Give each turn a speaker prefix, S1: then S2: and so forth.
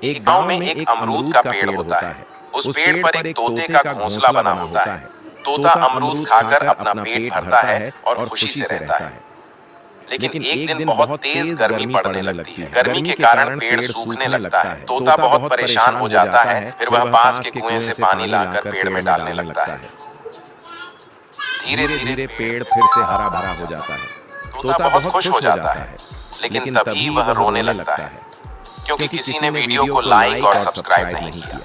S1: एक गांव में एक अमरूद का पेड़ होता है। उस पेड़ पर एक तोते का घोंसला बना होता है। तोता अमरूद खाकर अपना पेट भरता है और खुशी से रहता है। लेकिन एक दिन बहुत तेज गर्मी पड़ने लगती है। गर्मी के कारण पेड़ सूखने लगता है। तोता बहुत परेशान हो जाता है। फिर वह पास के कुएं से पानी लाकर पेड़ में डालने लगता है। धीरे धीरे पेड़ फिर से हरा भरा हो जाता है। तोता बहुत खुश हो जाता है, लेकिन तभी वह रोने लगता है, क्योंकि किसी ने वीडियो को लाइक और सब्सक्राइब नहीं किया।